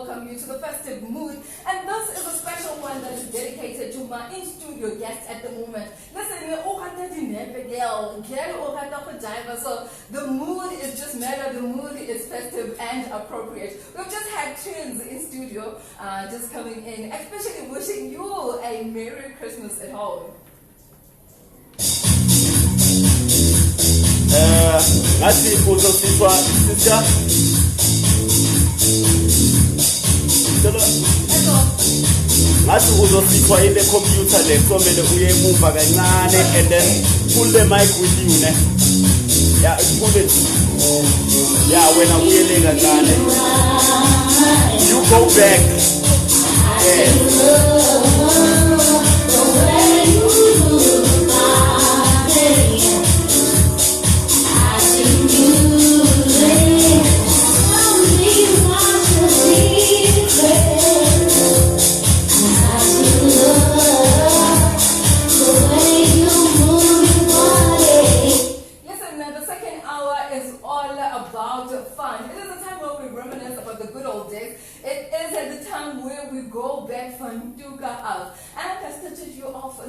welcome you to the festive mood. And this is a special one that is dedicated to my in-studio guests at the moment. Listen, so the mood is just meta, the mood is festive and appropriate. We've just had twins in studio just coming in, especially wishing you a Merry Christmas at home. Ngathi uzosizwa sister. Ngathi uzosizwa ile computer le somele uye emuva kancane and then pull the mic with you ne. Yeah, pull it. Yeah, wena uyele kancane. You go back. Yeah.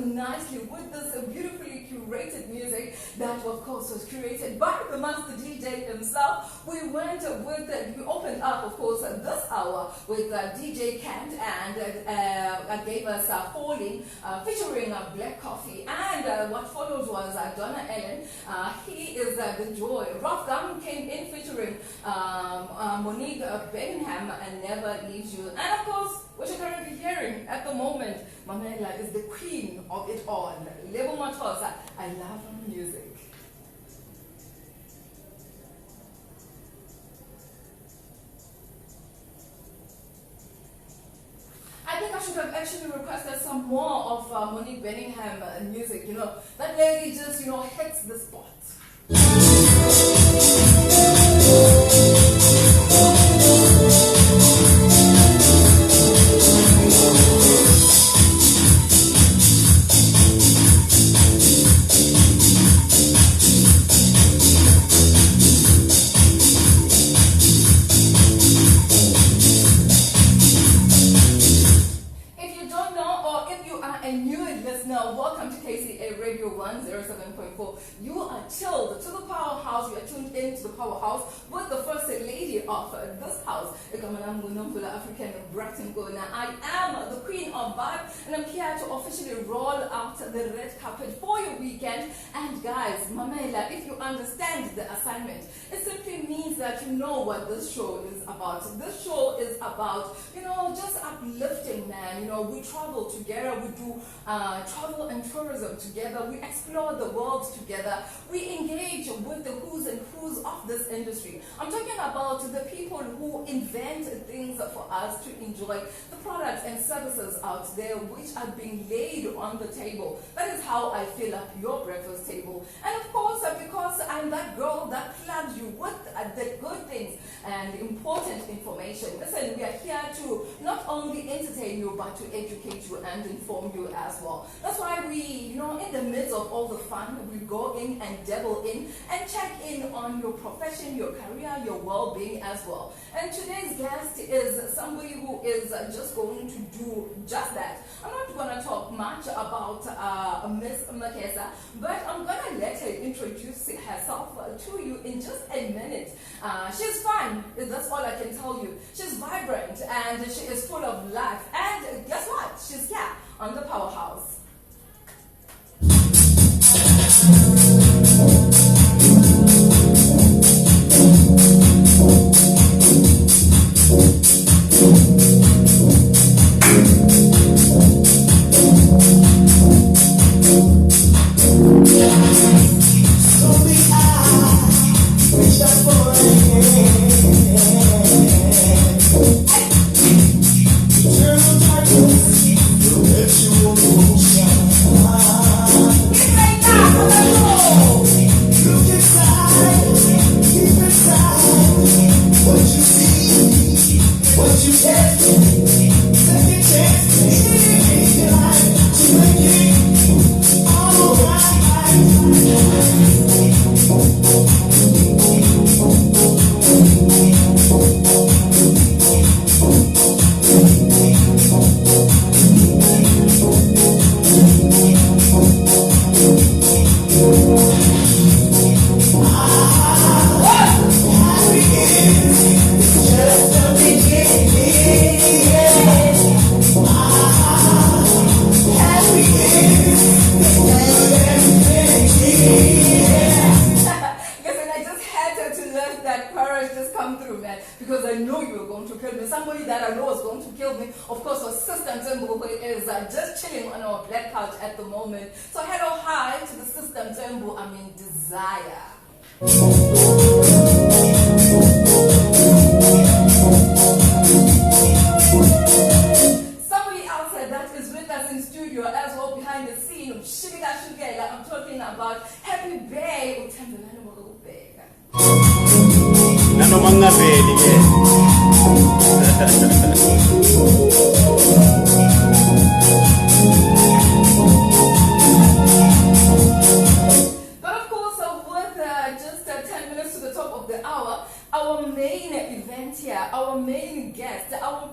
Nicely with this beautifully curated music that of course was curated by the master DJ himself. We opened up of course this hour with DJ Kent and gave us Falling featuring Black Coffee, and what followed was Donna Ellen. He is the joy. Rough Gum came in featuring Monique Benningham and Never Leaves You, and of course what you're currently hearing at the moment, maNkuna is the queen of it all. Lebo Matosa, I love her music. I think I should have actually requested some more of Monique Benningham music. You know, that lady just, hits the spot. You are chilled to the powerhouse. You are tuned into the powerhouse with the first lady of this house, African maNkuna. I am the queen of vibe, and I'm here to officially roll out the red carpet for your weekend. And guys, maNkuna, if you understand the assignment, it simply means that you know what this show is about. This show is about, just uplifting, man. We travel together, we do travel and tourism together, we explore the world together, we engage with the who's and who's of this industry. I'm talking about the people who invent things for us to enjoy, the products and services out there which are being laid on the table. That is how I fill up your breakfast table. And of course, because I'm that girl that plugs you with the good things and important information. Listen, we are here to not only entertain you, but to educate you and inform you as well. That's why we, in the midst of all the fun, we go in and dabble in and check in on your profession, your career, your well-being as well. And today's guest is somebody who is just going to do just that. I'm not going to talk much about Miss Makesa, but I'm going to let her introduce herself to you in just a minute. She's fun, that's all I can tell you. She's vibrant and she is full of life. And guess what? She's here on the Powerhouse. was going to kill me. Of course, our sister Nzembu is just chilling on our black couch at the moment. So hello, hi to the sister Nzembu, I mean Desire. Somebody else that is with us in studio as well behind the scene. I'm talking about Happy Bay. But of course, with just 10 minutes to the top of the hour, our main event here, our main guest, our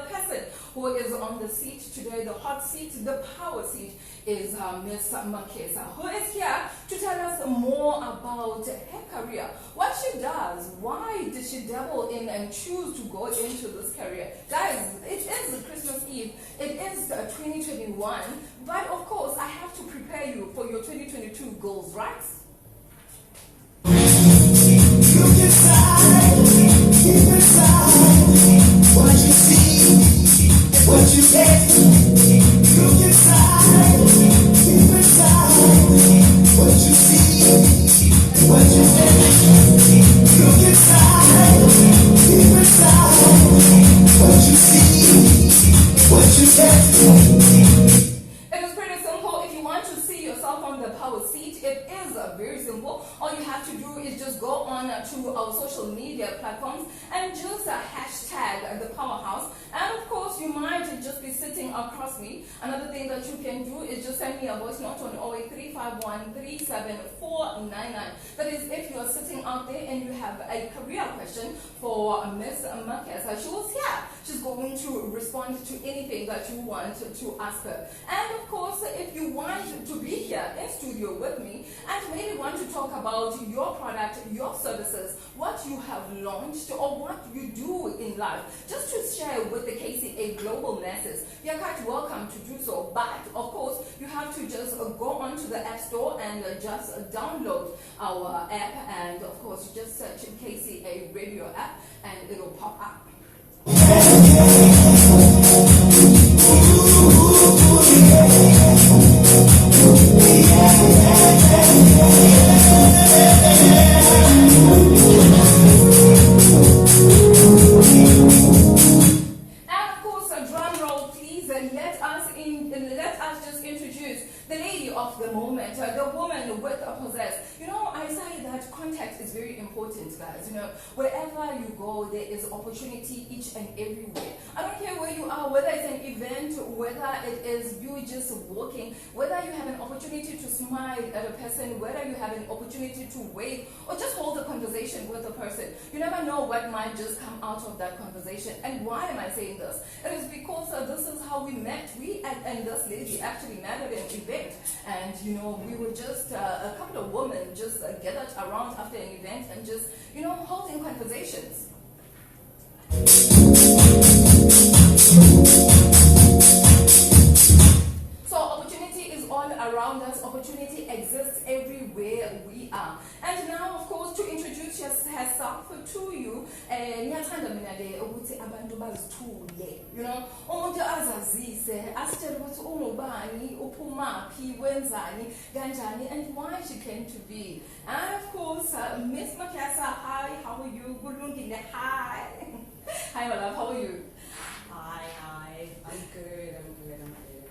person who is on the seat today, the hot seat, the power seat, is Miss maNkuna, who is here to tell us more about her career, what she does, why did she dabble in and choose to go into this career. Guys, it is Christmas Eve, it is 2021, but of course I have to prepare you for your 2022 goals, right? Look inside, keep inside what you see, what you get. Look inside, keep inside what you see, what you get. Look inside, keep inside what you see, what you get. It is pretty simple. If you want to see yourself on the power seat, it is very simple. All you have to do is just go on to our social media platforms and just hashtag the powerhouse. And of course, you might just be sitting across me. Another thing that you can do is just send me a voice note on 08351374999. That is, if you are sitting out there and you have a career question for Miss maNkuna, she was here. She's going to respond to anything that you want to ask her. And of course, if you want to be here in studio with me and really want to talk about your product, your services, what you have launched or what you do in life, just to share with the KCA global masses, you're quite welcome to do so. But of course, you have to just go onto the App Store and just download our app, and of course, you just search KCA Radio app and it'll pop up. And of course, a drum roll, please, and let us just introduce the lady of the moment, the woman with a possess. You know, I say that contact is very important, guys. You know, wherever you go, there is opportunity each and everywhere. I don't care where you are, whether it's an event, whether it is you just walking, whether you have an opportunity to smile at a person, whether you have an opportunity to wave or just hold a conversation with a person. You never know what might just come out of that conversation. And why am I saying this? It is because this is how we met. We and this lady actually met at an event, and you know, we were just a couple of women just gathered around after an event and just, you know, holding conversations. So opportunity is all around us. Opportunity exists everywhere we are. And now, of course, to introduce herself to you, you know, umuntu azazise, asitshele ukuthi ungubani, uphumaphi, wenzani, kanjani, and why she came to be. And of course, Miss maNkuna, hi, how are you? Kulungile, hi. Hi, my love, how are you? Hi, I'm good.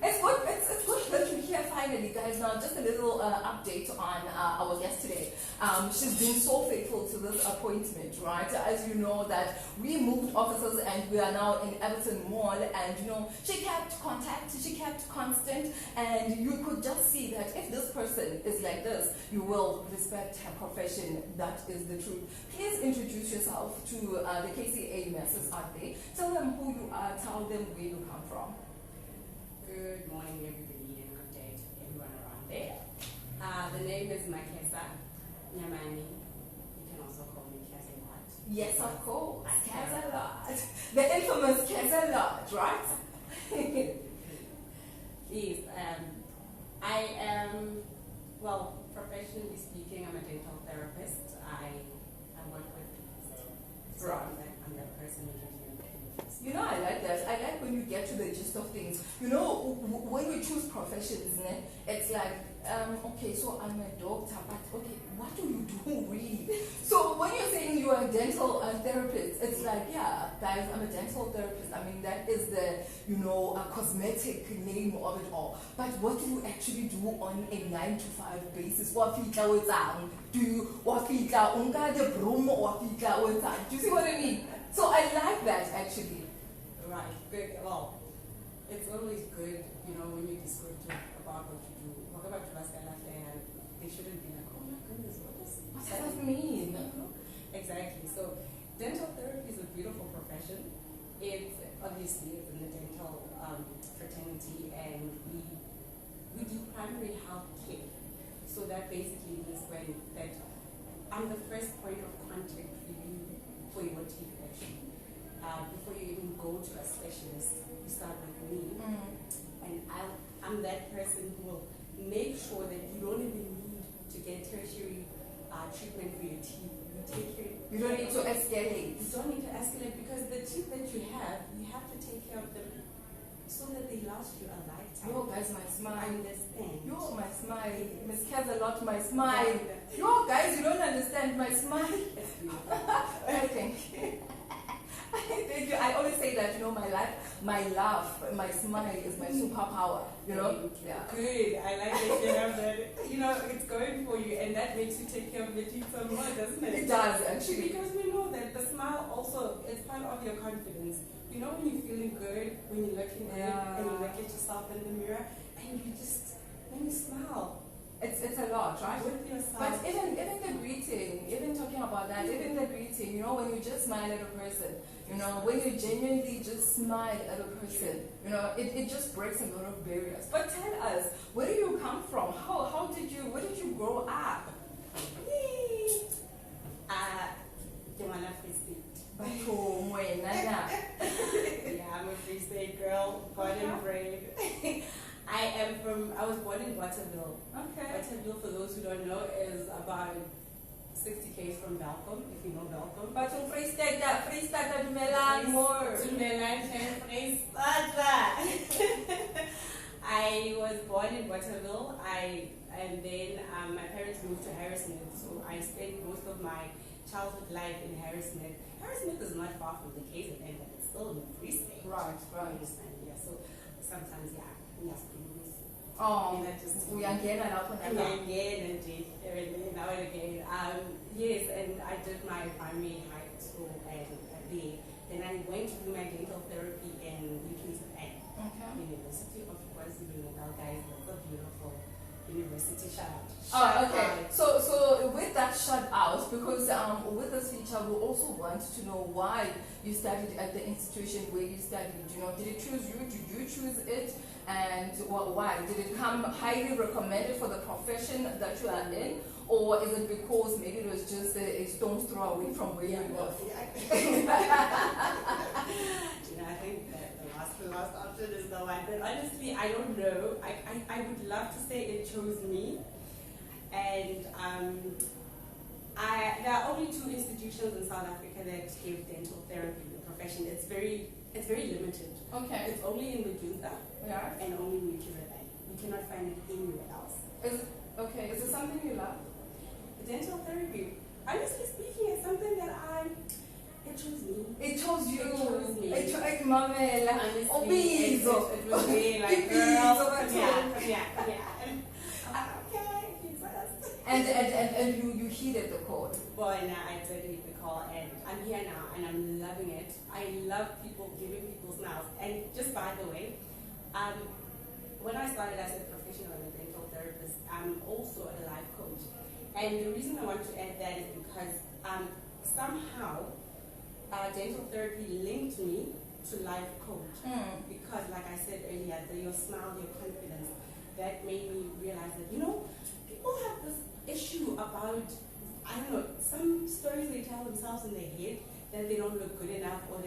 It's good. It's good that you're here finally, guys. Now, just a little update on our guest today. She's been so faithful to this appointment, right? As you know, that we moved offices and we are now in Everton Mall, and you know, she kept contact, she kept constant, and you could just see that if this person is like this, you will respect her profession. That is the truth. Please introduce yourself to the KCA masses out there. Tell them who you are. Tell them where you come from. Good morning, everybody, and good day to everyone around there. The name is maNkuna Nyamani. You can also call me Kazalot. Yes, of course. Kazalot. The infamous Kazalot, right? Yes. I am, well, professionally speaking, I'm a dental therapist. I work with people. So Right. I'm that person who can hear. You know, I like that. get to the gist of things. You know, when we choose professions, it's like, okay, so I'm a doctor, but okay, what do you do really? So when you're saying you're a dental therapist, it's like, yeah, guys, I'm a dental therapist. I mean, that is the, cosmetic name of it all. But what do you actually do on a 9-to-5 basis? Do you the broom? Do you see what I mean? So I like that actually. Right, good. Well, it's always good, when you're descriptive about what you do. They shouldn't be like, oh my goodness, what does that mean? Exactly. So dental therapy is a beautiful profession. It's obviously in the dental fraternity, and we do primary health care. So that basically means that I'm the first point of contact for you for your teeth actually. Before you even go to a specialist, you start with me, and I'm that person who will make sure that you don't even need to get tertiary treatment for your teeth. You don't need to escalate. You don't need to escalate, because the teeth that you have to take care of them so that they last you a lifetime. Yo, guys, my smile. Understand? Yo, my smile. Miss cares a lot, my smile. Yo, guys, you don't understand my smile. It's beautiful. Thank you. Thank you. I always say that, my laugh, my smile is my superpower, Yeah. Good. I like that you have that. It's going for you, and that makes you take care of your teeth some more, doesn't it? It does, actually. Because we know that the smile also is part of your confidence. When you're feeling good, when you're looking good, and you look at yourself in the mirror, and when you smile. It's a lot, right? With yourself. But even the greeting, even talking about that, even the greeting, when you just smile at a person, when you genuinely just smile at a person, it just breaks a lot of barriers. But tell us, where do you come from? Where did you grow up? Free State. Yeah, I'm a Free State girl, born and bred. I was born in Waterville. Okay. Waterville, for those who don't know, is about 60 km from Belcom, if you know Belcom. But Free State, Dumelang more. Dumelang, Free State. I was born in Waterville. And then my parents moved to Harrismith, so I spent most of my childhood life in Harrismith. Harrismith is not far from the KZN, but it's still in the Free State. Right. Yeah, so sometimes, yes, please. Oh, just we are again and up and again, now and again. Yes, and I did my primary high school and there. Then I went to do my dental therapy in UKZN, University of KwaZulu-Natal, guys. That's a beautiful university. Shout okay. So with that shout out, because with this feature, we also want to know why you studied at the institution where you studied. Did it choose you? Did you choose it? And why? Did it come highly recommended for the profession that you are in? Or is it because maybe it was just a stone's throw away from where you live? I think that the last option is the one. But honestly, I don't know. I would love to say it chose me. And there are only 2 institutions in South Africa that give dental therapy, the profession. It's very limited. Okay. It's only in Medunta. Yeah. And only in UKZN. You cannot find it anywhere else. Is it something you love? Dental therapy. Honestly speaking, it's something that it chose me. It chose you. It chose me. It chose Mamela. It was me, like, girl, come here. Okay, you first. And you heeded the call. Boy, now I did heed the call, and I'm here now, and I'm loving it. I love giving people smiles. And just by the way, when I started as a professional and a dental therapist, I'm also a life coach. And the reason I want to add that is because somehow dental therapy linked me to life coach. Because like I said earlier, your smile, your confidence, that made me realize that, people have this issue about, I don't know, some stories they tell themselves in their head that they don't look good enough, or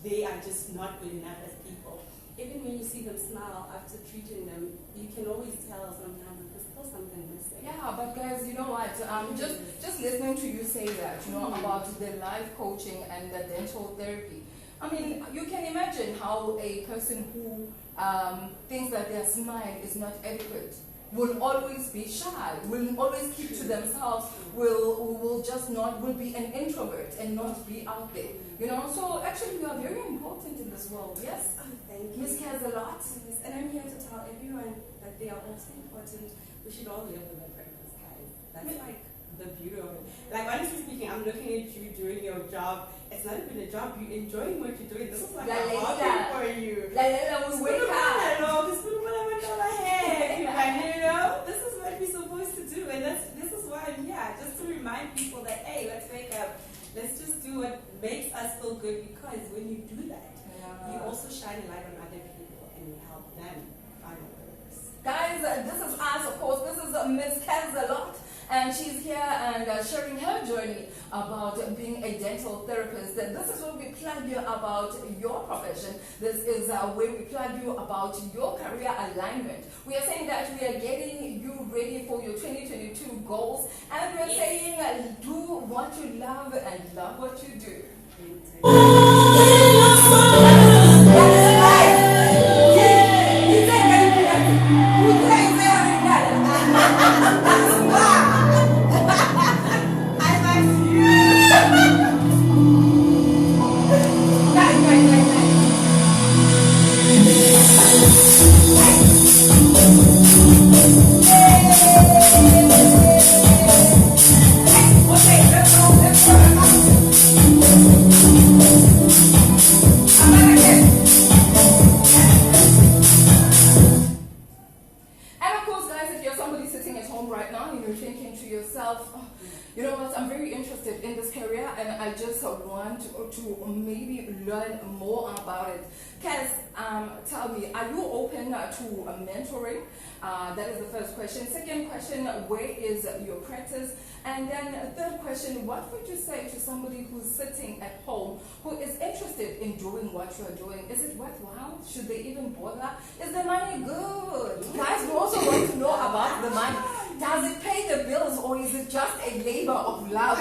they are just not good enough as people. Even when you see them smile after treating them, you can always tell sometimes that there's still something missing. Yeah, but guys, you know what? Just listening to you say that, about the life coaching and the dental therapy, I mean, you can imagine how a person who thinks that their smile is not adequate will always be shy, will always keep to themselves, will just not, will be an introvert and not be out there. You know, so actually you are very important in this world, yes? Oh, thank you. Miss cares a lot. Yes, and I'm here to tell everyone that they are also important. We should all live with a purpose, guys. That's like the beauty of it. Like, honestly speaking, I'm looking at you doing your job. It's not even a job. You're enjoying what you're doing. This is like a hobby for you. We wake up. You know, this is what we're supposed to do. And this is why I'm here. Just to remind people that, hey, let's wake up. Let's just do what makes us feel good, because when you do that, you also shine a light on other people and you help them find a purpose. Guys, this is us, of course. This is Miss Cares-a-lot, and she's here and sharing her journey about being a dental therapist. And this is where we plug you about your profession. This is where we plug you about your career alignment. We are saying that we are getting you ready for your 2022 goals, and we are saying do what you love and love what you do. To maybe learn more about it. Kaz, tell me, are you open to mentoring? That is the first question. Second question, where is your practice? And then third question, what would you say to somebody who's sitting at home who is interested in doing what you're doing? Is it worthwhile? Should they even bother? Is the money good? Guys, we also want to know about the money. Does it pay the bills, or is it just a labor of love?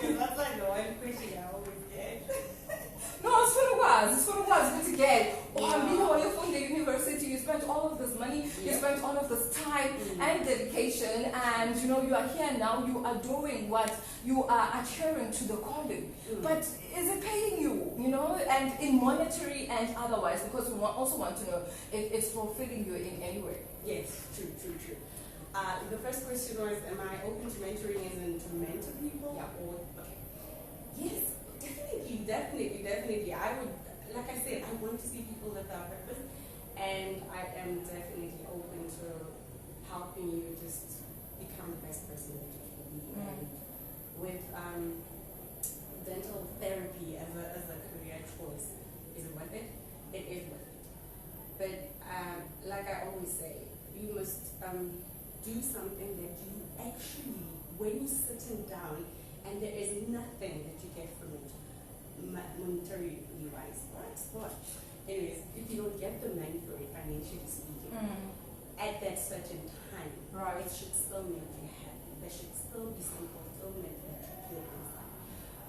That's like the one question I always get. No, it's for the was. It's for the was. But again, when you're from the university, you spent all of this money, you spent all of this time and dedication, and you know you are here now. You are doing what you are adhering to the calling. But is it paying you? You know, and in monetary and otherwise, because we also want to know if it's fulfilling you in any way. Yes, true. The first question was, am I open to mentoring as in to mentor people? Yeah. Or, okay. Yes, definitely. I would, like I said, I want to see people live their purpose, and I am definitely open to helping you just become the best person that you can be. And with dental therapy as a career choice, is it worth it? It is worth it. But like I always say, you must do something that you actually, when you're sitting down and there is nothing that you get from it, monetary wise, right? Anyways, if you don't get the money for it, financially speaking, at that certain time, it should still make you happy. There should still be some fulfillment that you feel inside.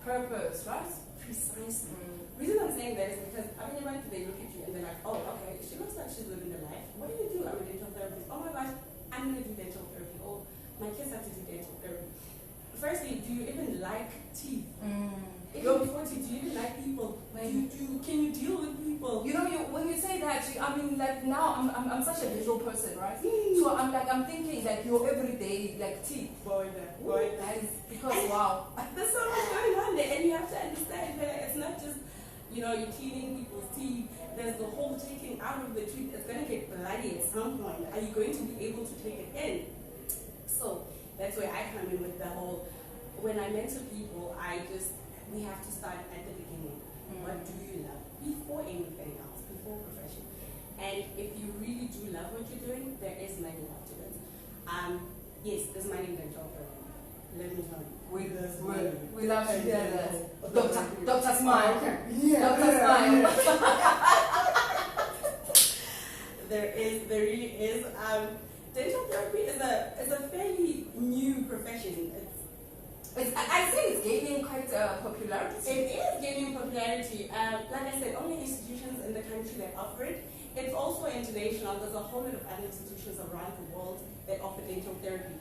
Purpose, right? Precisely. The reason I'm saying that is because everyone, they look at you and they're like, oh, okay, she looks like she's living the life. What do you do? I'm a dental therapist. Oh my gosh, I'm going to do dental therapy. Oh, my kids have to do dental therapy. Firstly, do you even like teeth? Even before teeth, do you even like people? Can you deal with people? You know, when you say that, I mean, like now I'm such a visual person, right? So I'm thinking like your everyday like teeth. That is because wow. There's so much going on there, and you have to understand that it's not just, you know, you're cleaning people's teeth. There's the whole taking out of the tooth. It's going to get bloody at some point. Are you going to be able to take it in? So that's where I come in with the whole, when I mentor people, we have to start at the beginning. What do you love? Before anything else, before profession. And if you really do love what you're doing, there is money after it. Yes, there's money in dental therapy. Let me tell you. We love to hear that. Dr. Smile. Yeah. Dr. Smile. There really is. Dental therapy is a fairly new profession. I think it's gaining quite popularity. It is gaining popularity. Like I said, only institutions in the country that offer it. It's also international. There's a whole lot of other institutions around the world that offer dental therapy.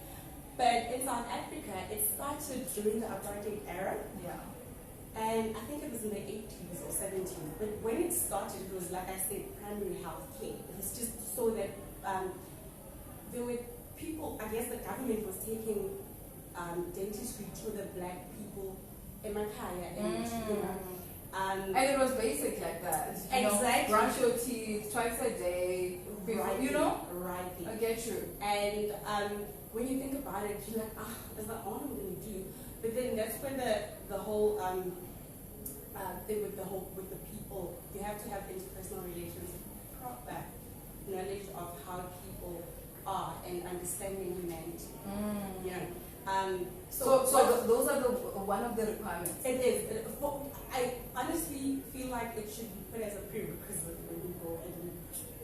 But in South Africa, it started during the apartheid era. Yeah. And I think it was in the 80s or 70s. But when it started, it was, like I said, primary health care. It was just so that there were people, I guess the government was taking dentistry to the black people in maNkuna. And And it was basic like that. You Exactly. know, brush your teeth twice a day. Before, you know? Right. I get you. And when you think about it, you're like, is that all I'm going to do? But then that's when the whole thing with the people, you have to have interpersonal relations, proper knowledge of how people are and understanding humanity. You know. So those are one of the requirements. It is. I honestly feel like it should be put as a prerequisite when you go and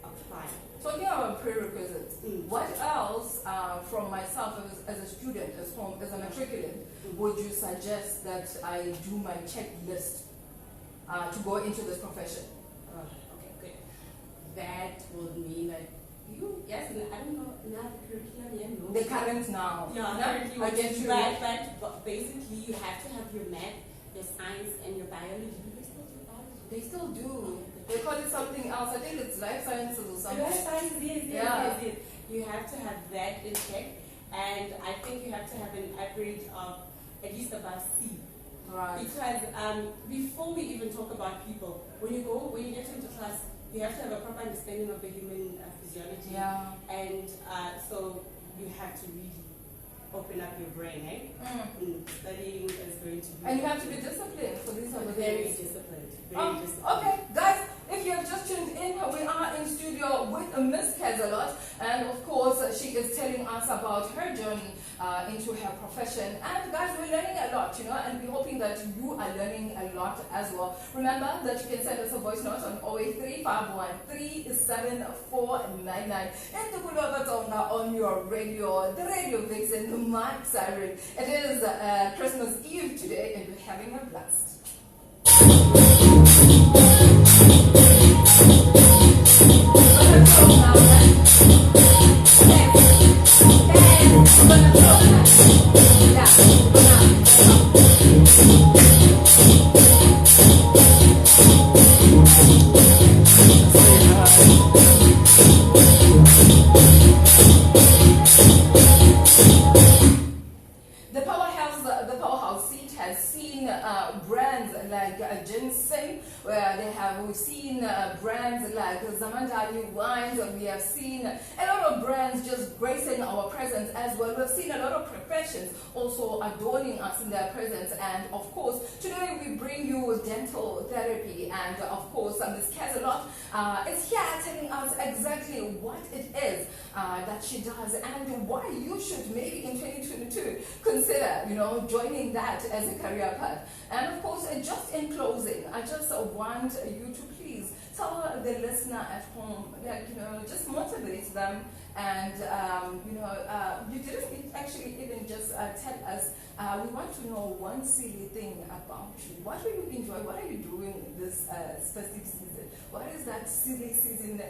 apply. Talking about prerequisites, Mm. what else from myself as a student, as a matriculant, would you suggest that I do my checklist to go into this profession? Okay, good. That would mean that yes, and I don't know now the curriculum, no. The current now. Yeah, No? currently I get you. but basically you have to have your math, your science, and your biology. Do they still do biology? They still do. They call it something else. I think it's life sciences or something. Life sciences, Yeah. yes. You have to have that in check, and I think you have to have an average of at least above C. Right. Because before we even talk about people, when you get into class, you have to have a proper understanding of the human physiology. Yeah. And so you have to really open up your brain, eh? Studying is going to be... And you have to be disciplined for these other very things. disciplined. Very disciplined. Okay, guys, if you have just tuned in, we are in studio with Miss Kazalot, and of course, she is telling us about her journey into her profession. And guys, we're learning a lot, you know, and we're hoping that you are learning a lot as well. Remember that you can send us a voice note on 08351 37499 and the Ivlogwhatilike on your radio, the radio vixen, the mic siren. It is Christmas Eve today, and we're having a blast. The powerhouse seat has seen brands like ginseng, where we've seen brands like Zamandali wines, and we have seen a lot of brands just gracing our presence as well. We've seen a lot of professions also adorning us in their presence, and of course, today we bring you dental therapy, and of course, Ms. Kazalot is here telling us exactly what it is that she does and why you should maybe in 2022 consider, you know, joining that as a career path. And of course, just in closing, I just want you to please tell the listener at home, like, you know, just motivate them. And, you know, you didn't actually even just tell us, we want to know one silly thing about you. What do you enjoy? What are you doing this festive season? What is that silly season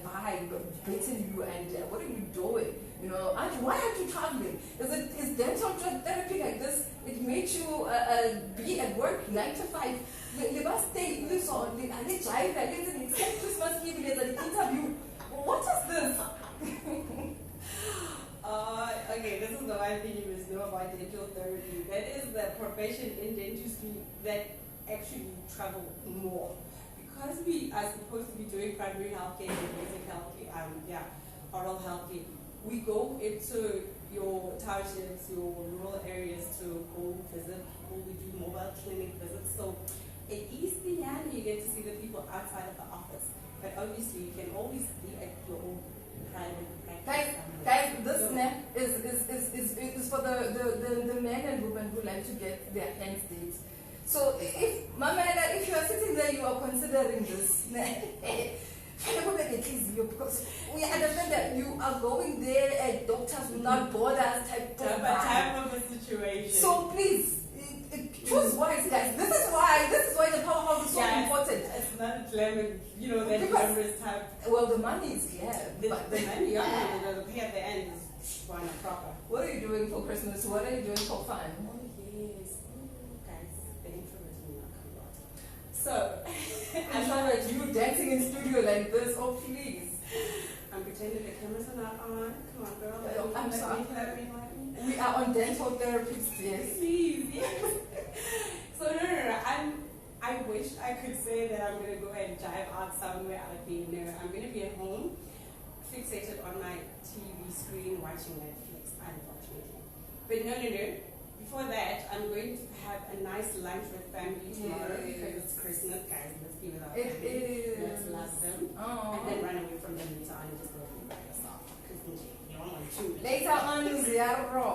vibe getting you, and what are you doing? You know, and why aren't you traveling? Is dental therapy like this? It makes you be at work 9 to 5. The best day, listen, except Christmas Eve, there's an interview. What is this? Okay, this is the one thing you must know about dental therapy. That is the profession in dentistry that actually travel more. Because we are supposed to be doing primary healthcare and basic healthcare, oral healthcare, we go into your townships, your rural areas to go visit people. We do mobile clinic visits. So it is the end you get to see the people outside of the office. But obviously you can always be at your own private practice. Guys, this snap is for the men and women who like to get their hands dates. So if Mama, if you are sitting there, you are considering this. Because Because we understand that you are going there and doctors will not borders type Type of a situation. So please, choose wise, guys. This is why the powerhouse is so important. It's not glamour, that Because- glamorous type. Well, the money is clear. The But money, the pay at the end is one proper. what are you doing for Christmas? What are you doing for fun? Oh yes, guys, the introvert will not come out. So, I'm sure that you dancing in studio like this. Oh please. I'm pretending the cameras are not on. Come on, girl. I'm Let sorry. me clap me. We are on dental therapists, yes. Please, yes. So no. I wish I could say that I'm gonna go and dive out somewhere out there. No, I'm gonna be at home, fixated on my TV screen watching Netflix, unfortunately. But no. Before that, I'm going to have a nice lunch with family tomorrow because it's Christmas, guys. Let's be with our It family. is. Let's love them. Oh. And then run away from them later on and just go be by yourself. Because you don't want to. Later on, zero.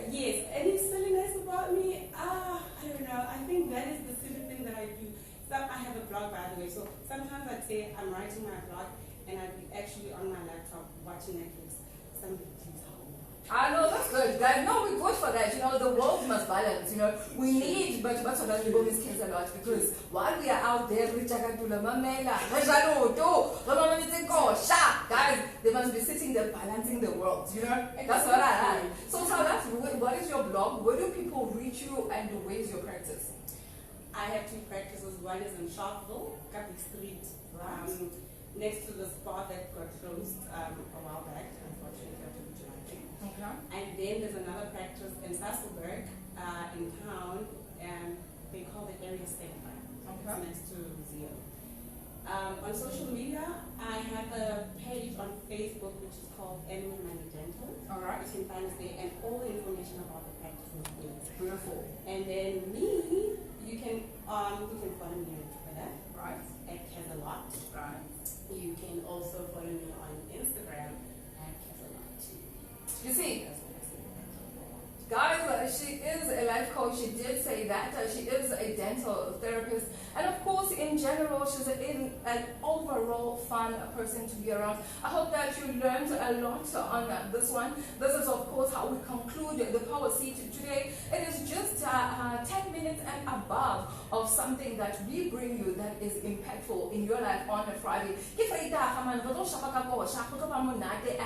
Yes. Any silliness about me? I don't know. I think that is the silly thing that I do. I have a blog, by the way. So sometimes I'd say I'm writing my blog and I'd be actually on my laptop watching Netflix. Somebody please help me. I know, that's good, guys. No, we're good for that. The world must balance. We need, but so that we don't miss kids a lot because while we are out there, guys, they must be sitting there balancing the world. That's what I like. So tell us, what is your blog? Where do people reach you, and where is your practice? I have two practices. One is in Sharpeville, Capic Street, next to the spa that got closed a while back, unfortunately, after the July thing. Okay. And then there's another practice in Sasolburg, in town, and they call it Area Center. Okay. It's next to the museum. On social media, I have a page on Facebook which is called Money Dental. All right. You can find us there, and all the information about the practice is there. Beautiful. And then me, you can follow me on Twitter Right. at Kazalot. Right. You can also follow me on Instagram at Kazalot too. You see, That's what I say. guys, she is a life coach. She did say that. She is a dental therapist. And of course, in general, she's an overall fun person to be around. I hope that you learned a lot on this one. This is, of course, how we conclude the Power Seat today. It is just 10 minutes and above of something that we bring you that is impactful in your life on a Friday.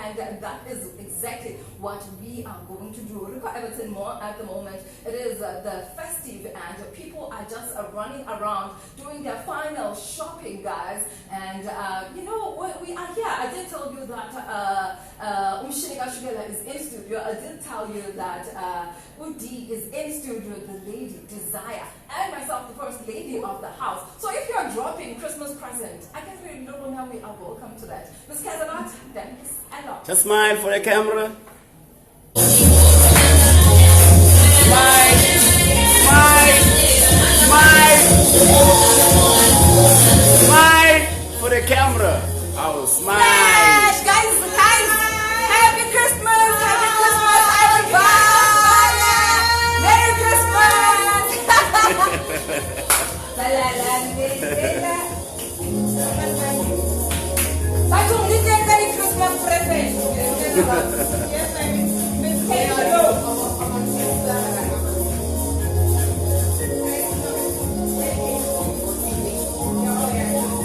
And that is exactly what we are going to do. Everton more at the moment. It is the festive and people are just running around doing their final shopping, guys. And we are here. I did tell you that Umshinika Shugela is in studio. I did tell you that Udi is in studio, the lady Desire, and myself, the first lady of the house. So if you are dropping Christmas present, I guess we know now we are welcome to that. Ms. Kazalat, thanks a lot. Just smile for the camera. Smile for the camera. Oh, smile. Yes, guys, happy Christmas, everybody. Merry Christmas. Christmas present.